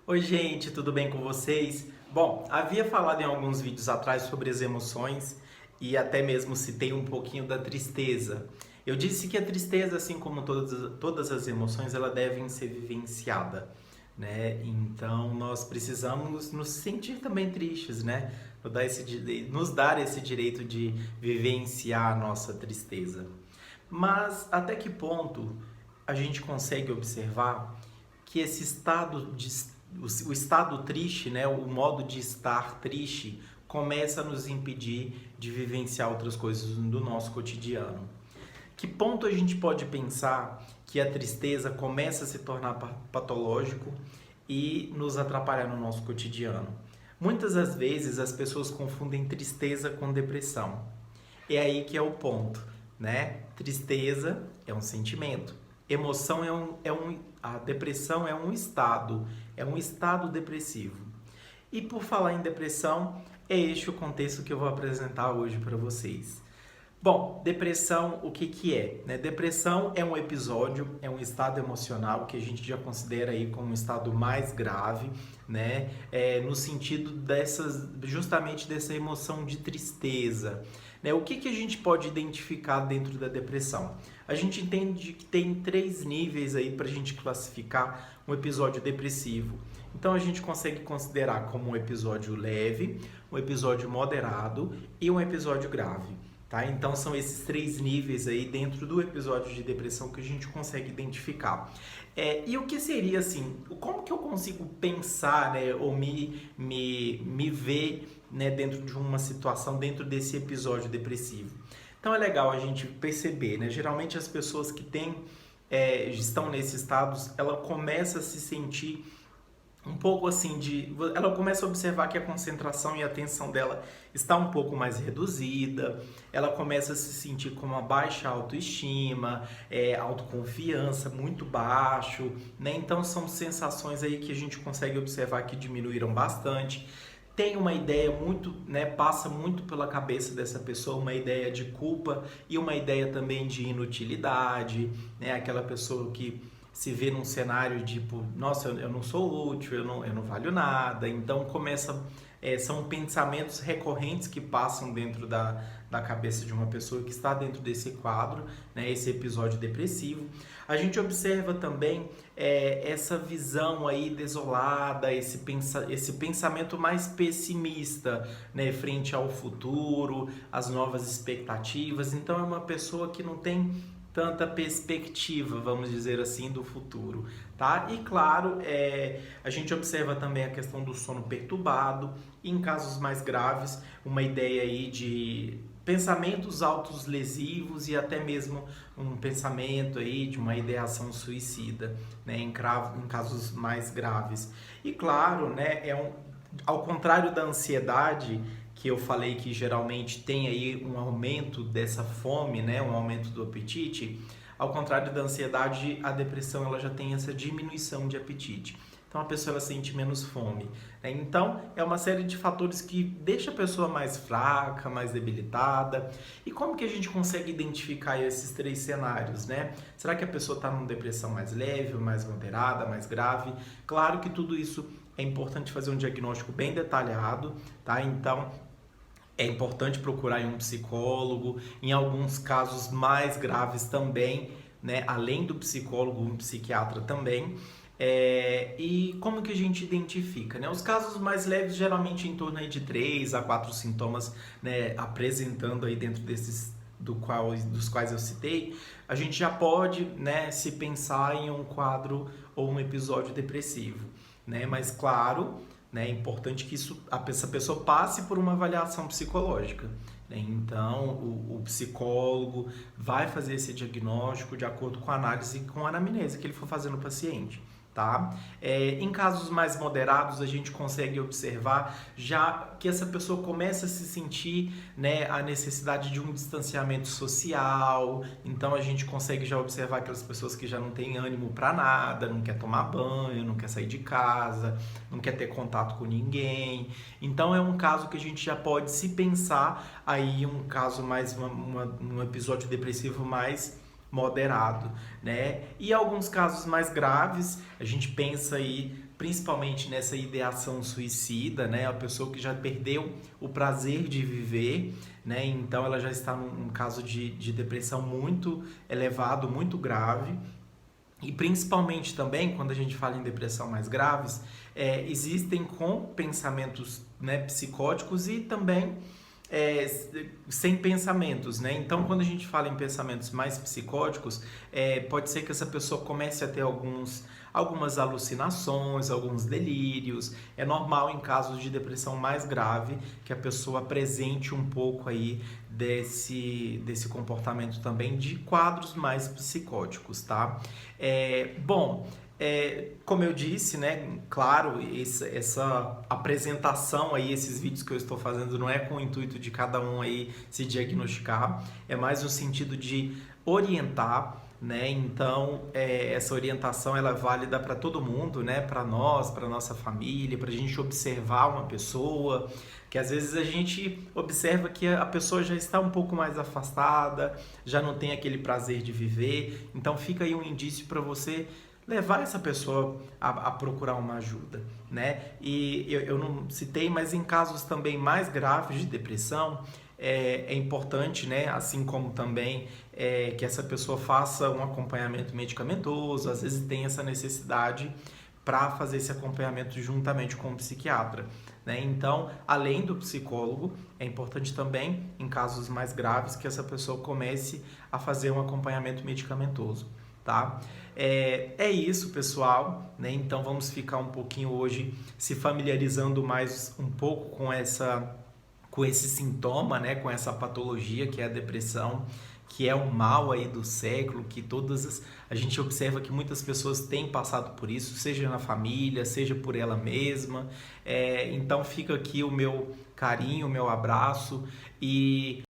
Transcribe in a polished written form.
Oi, gente, tudo bem com vocês? Bom, havia falado em alguns vídeos atrás sobre as emoções e até mesmo citei um pouquinho da tristeza. Eu disse que a tristeza, assim como todas as emoções, ela devem ser vivenciada, né? Então, nós precisamos nos sentir também tristes, né? Nos dar esse direito de vivenciar a nossa tristeza. Mas até que ponto a gente consegue observar que esse o estado triste, né, o modo de estar triste, começa a nos impedir de vivenciar outras coisas do nosso cotidiano? Que ponto a gente pode pensar que a tristeza começa a se tornar patológico e nos atrapalhar no nosso cotidiano? Muitas das vezes as pessoas confundem tristeza com depressão. É aí que é o ponto, né? Tristeza é um sentimento. Emoção a depressão é um estado depressivo. E por falar em depressão, é este o contexto que eu vou apresentar hoje para vocês. Bom, depressão, o que que é? Né? Depressão é um episódio, é um estado emocional que a gente já considera aí como um estado mais grave, né? No sentido justamente dessa emoção de tristeza. Né? O que que a gente pode identificar dentro da depressão? A gente entende que tem 3 níveis aí para a gente classificar um episódio depressivo. Então a gente consegue considerar como um episódio leve, um episódio moderado e um episódio grave. Tá? Então são esses 3 níveis aí dentro do episódio de depressão que a gente consegue identificar. E o que seria assim, como que eu consigo pensar, né, ou me ver, né, dentro de uma situação, dentro desse episódio depressivo? Então é legal a gente perceber, né? Geralmente as pessoas que estão nesses estados, ela começa a se sentir um pouco assim ela começa a observar que a concentração e a atenção dela está um pouco mais reduzida, ela começa a se sentir com uma baixa autoestima, autoconfiança muito baixo, né? Então são sensações aí que a gente consegue observar que diminuíram bastante. Tem uma ideia muito, né, passa muito pela cabeça dessa pessoa uma ideia de culpa e uma ideia também de inutilidade, né? Aquela pessoa que se vê num cenário tipo, nossa, eu não sou útil, eu não valho nada. Então são pensamentos recorrentes que passam dentro da cabeça de uma pessoa que está dentro desse quadro, né, esse episódio depressivo. A gente observa também essa visão aí desolada, esse pensamento mais pessimista, né, frente ao futuro, às novas expectativas. Então é uma pessoa que não tem tanta perspectiva, vamos dizer assim, do futuro, tá? E claro, a gente observa também a questão do sono perturbado, e em casos mais graves, uma ideia aí de pensamentos autolesivos e até mesmo um pensamento aí de uma ideação suicida, né, em casos mais graves. E claro, né, ao contrário da ansiedade, que eu falei que geralmente tem aí um aumento dessa fome, né, um aumento do apetite, ao contrário da ansiedade, a depressão ela já tem essa diminuição de apetite. Então a pessoa ela sente menos fome, né? Então é uma série de fatores que deixa a pessoa mais fraca, mais debilitada. E como que a gente consegue identificar esses 3 cenários, né? Será que a pessoa está numa depressão mais leve, mais moderada, mais grave? Claro que tudo isso é importante fazer um diagnóstico bem detalhado, tá? Então é importante procurar um psicólogo, em alguns casos mais graves também, né? Além do psicólogo, um psiquiatra também. E como que a gente identifica, né? Os casos mais leves, geralmente em torno aí de 3 a 4 sintomas, né, apresentando aí dentro dos quais eu citei, a gente já pode, né, se pensar em um quadro ou um episódio depressivo, né? Mas claro, né, é importante que essa pessoa passe por uma avaliação psicológica, né? Então o psicólogo vai fazer esse diagnóstico de acordo com a análise e com a anamnese que ele for fazer no paciente. Tá? Em casos mais moderados, a gente consegue observar já que essa pessoa começa a se sentir, né, a necessidade de um distanciamento social. Então a gente consegue já observar aquelas pessoas que já não têm ânimo para nada, não quer tomar banho, não quer sair de casa, não quer ter contato com ninguém. Então é um caso que a gente já pode se pensar aí um caso mais um episódio depressivo mais moderado, né? E alguns casos mais graves, a gente pensa aí principalmente nessa ideação suicida, né? A pessoa que já perdeu o prazer de viver, né? Então ela já está num caso de depressão muito elevado, muito grave. E principalmente também, quando a gente fala em depressão mais graves, existem com pensamentos, né, psicóticos e também é, sem pensamentos, né? Então, quando a gente fala em pensamentos mais psicóticos, pode ser que essa pessoa comece a ter algumas alucinações, alguns delírios. É normal em casos de depressão mais grave que a pessoa apresente um pouco aí desse comportamento também de quadros mais psicóticos, tá? Bom, como eu disse, né, claro, essa apresentação aí, esses vídeos que eu estou fazendo não é com o intuito de cada um aí se diagnosticar, é mais no sentido de orientar, né? Então, essa orientação ela é válida para todo mundo, né? Para nós, para nossa família, para a gente observar uma pessoa, que às vezes a gente observa que a pessoa já está um pouco mais afastada, já não tem aquele prazer de viver, então fica aí um indício para você levar essa pessoa a procurar uma ajuda, né? E eu não citei, mas em casos também mais graves de depressão, é importante, né? Assim como também que essa pessoa faça um acompanhamento medicamentoso, às vezes tem essa necessidade para fazer esse acompanhamento juntamente com o psiquiatra, né? Então, além do psicólogo, é importante também, em casos mais graves, que essa pessoa comece a fazer um acompanhamento medicamentoso, tá? É isso, pessoal, né? Então vamos ficar um pouquinho hoje se familiarizando mais um pouco com esse sintoma, né? Com essa patologia que é a depressão, que é um mal aí do século, que a gente observa que muitas pessoas têm passado por isso, seja na família, seja por ela mesma. Então fica aqui o meu carinho, o meu abraço e